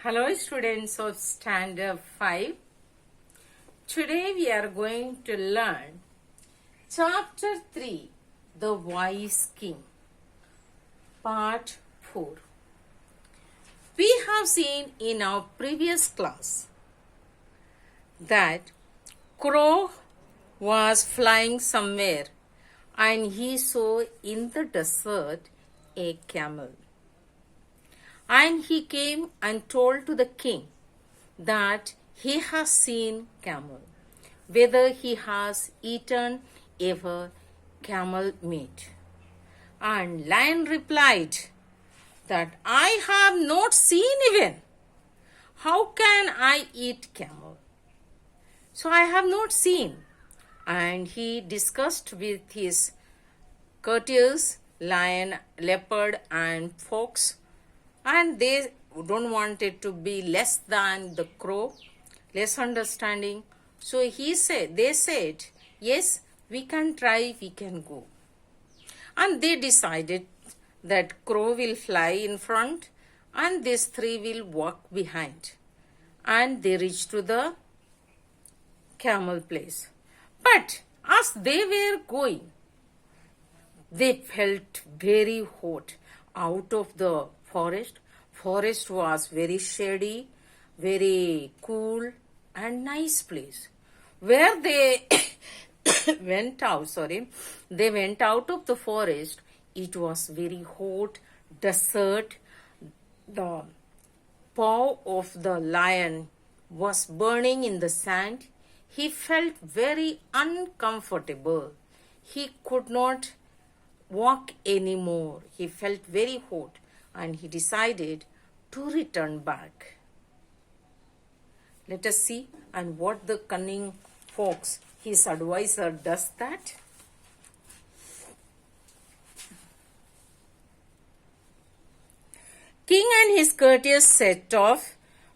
Hello students of Standard 5. Today we are going to learn Chapter 3, The Wise King, Part 4. We have seen in our previous class that Crow was flying somewhere and he saw in the desert a camel. And he came and told to the king that he has seen camel, whether he has eaten ever camel meat. And lion replied that I have not seen even. How can I eat camel? So I have not seen. And he discussed with his courtiers, lion, leopard and fox, and they don't want it to be less than the crow, less understanding. So they said, yes, we can try, we can go. And they decided that crow will fly in front and these three will walk behind. And they reached to the camel place. But as they were going, they felt very hot out of the forest. Forest was very shady, very cool and nice place. Where they went out of the forest, it was very hot, desert. The paw of the lion was burning in the sand. He felt very uncomfortable. He could not walk anymore. He felt very hot and he decided to return back. Let us see and what the cunning fox, his advisor, does that. King and his courtiers set off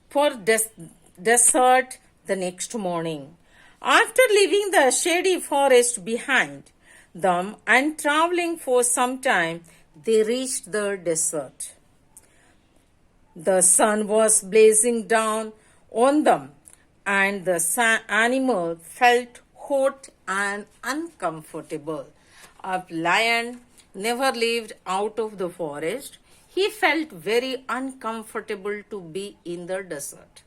for desert the next morning. After leaving the shady forest behind them and traveling for some time, they reached the desert. The sun was blazing down on them and the animal felt hot and uncomfortable. A lion never lived out of the forest. He felt very uncomfortable to be in the desert.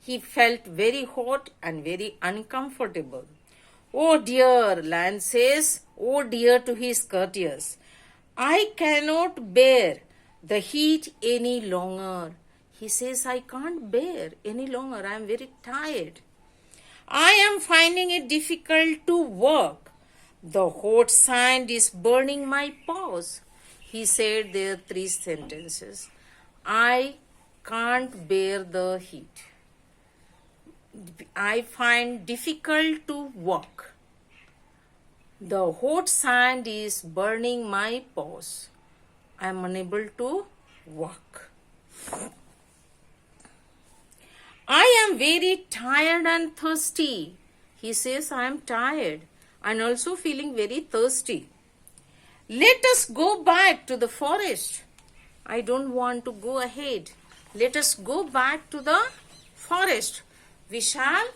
He felt very hot and very uncomfortable. Oh dear, lion says, oh dear to his courtiers, I cannot bear the heat any longer. He says, I can't bear any longer. I am very tired. I am finding it difficult to walk. The hot sand is burning my paws. He said there 3 sentences. I can't bear the heat. I find difficult to walk. The hot sand is burning my paws. I am unable to walk. I am very tired and thirsty. He says, I am tired and also feeling very thirsty. Let us go back to the forest. I don't want to go ahead. Let us go back to the forest. We shall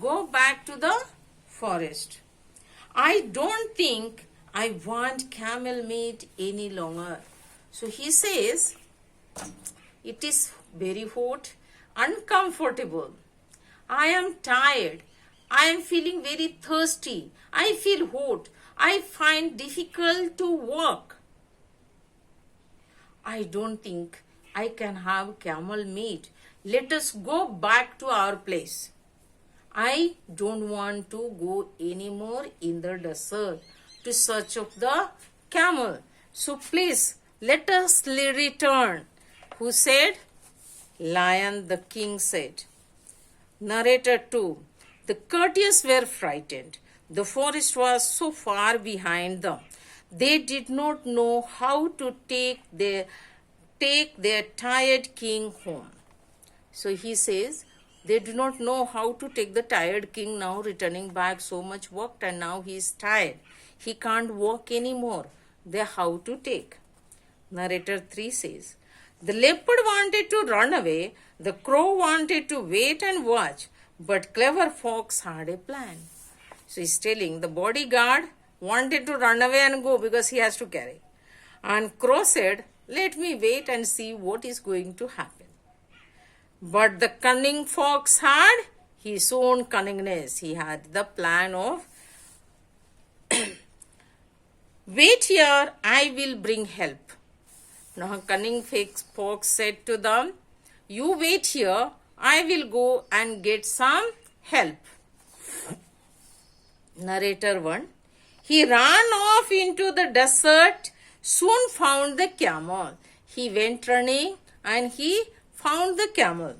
go back to the forest. I don't think I want camel meat any longer. So he says, it is very hot, uncomfortable. I am tired. I am feeling very thirsty. I feel hot. I find difficult to walk. I don't think I can have camel meat. Let us go back to our place. I don't want to go anymore in the desert to search of the camel. So please, let us return. Who said? Lion, the king said. Narrator 2. The courtiers were frightened. The forest was so far behind them. They did not know how to take their tired king home. So he says, they do not know how to take the tired king now returning back, so much walked and now he is tired. He can't walk anymore. They how to take. Narrator 3 says, The leopard wanted to run away. The crow wanted to wait and watch. But clever fox had a plan. So he's telling the bodyguard wanted to run away and go because he has to carry. And crow said, let me wait and see what is going to happen. But the cunning fox had his own cunningness. He had the plan of, wait here, I will bring help. Now cunning fox said to them, you wait here, I will go and get some help. Narrator 1. He ran off into the desert, soon found the camel. He went running and he found the camel.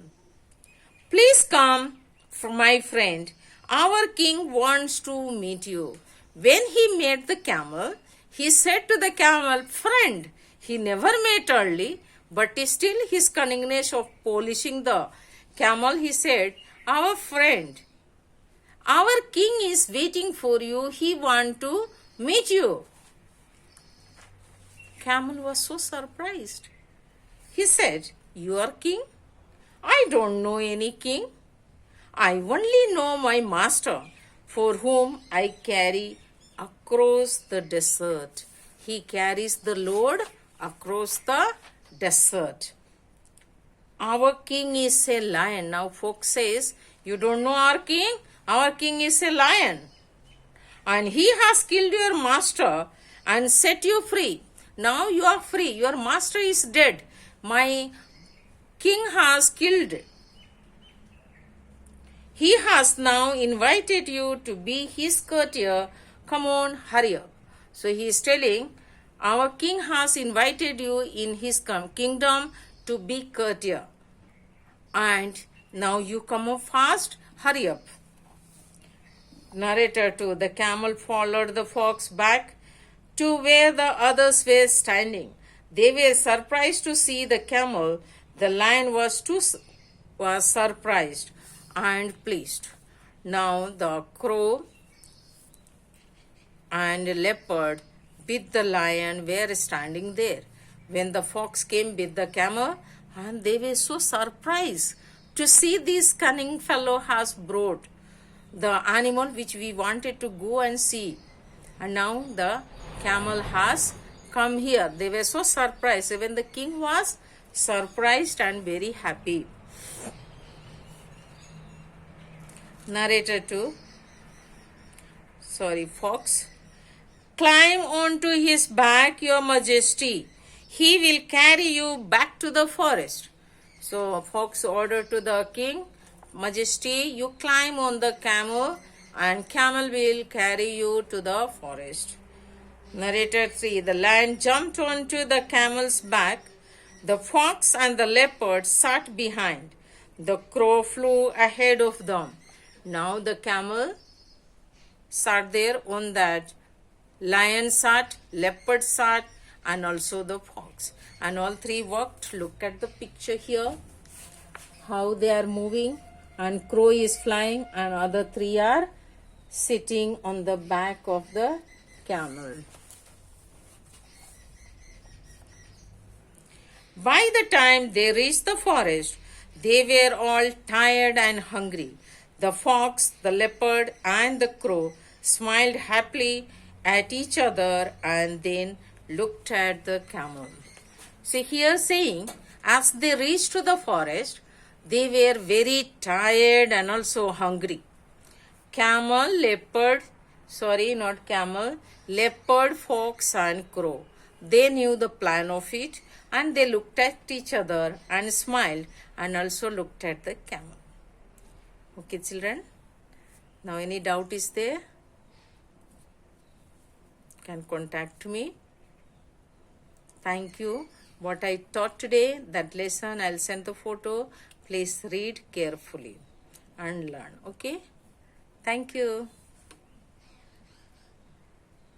Please come, my friend. Our king wants to meet you. When he met the camel, he said to the camel, friend, he never met early, but still his cunningness of polishing the camel, he said, our friend, our king is waiting for you. He wants to meet you. Camel was so surprised. He said, you are king? I don't know any king. I only know my master, for whom I carry across the desert. He carries the load across the desert. Our king is a lion. Now fox says, you don't know our king? Our king is a lion. And he has killed your master and set you free. Now you are free. Your master is dead. My king has killed. He has now invited you to be his courtier. Come on, hurry up. So he is telling, our king has invited you in his kingdom to be courtier. And now you come up fast, hurry up. Narrator 2. The camel followed the fox back to where the others were standing. They were surprised to see the camel. The lion was surprised and pleased. Now the crow and leopard with the lion were standing there. When the fox came with the camel, and they were so surprised to see this cunning fellow has brought the animal which we wanted to go and see. And now the camel has come here. They were so surprised. Even the king was surprised and very happy. Narrator 2. Fox. Climb onto his back, your majesty. He will carry you back to the forest. So fox ordered to the king, majesty, you climb on the camel and camel will carry you to the forest. Narrator 3. The lion jumped onto the camel's back. The fox and the leopard sat behind. The crow flew ahead of them. Now the camel sat there on that. Lion sat, leopard sat, and also the fox. And all three walked. Look at the picture here. How they are moving. And crow is flying and other three are sitting on the back of the camel. By the time they reached the forest, they were all tired and hungry. The fox, the leopard, and the crow smiled happily at each other and then looked at the camel. See here saying, as they reached to the forest, they were very tired and also hungry. Leopard, fox and crow. They knew the plan of it and they looked at each other and smiled and also looked at the camel. Okay, children. Now any doubt is there? Can contact me. Thank you. What I taught today, that lesson, I'll send the photo. Please read carefully and learn. Okay? Thank you.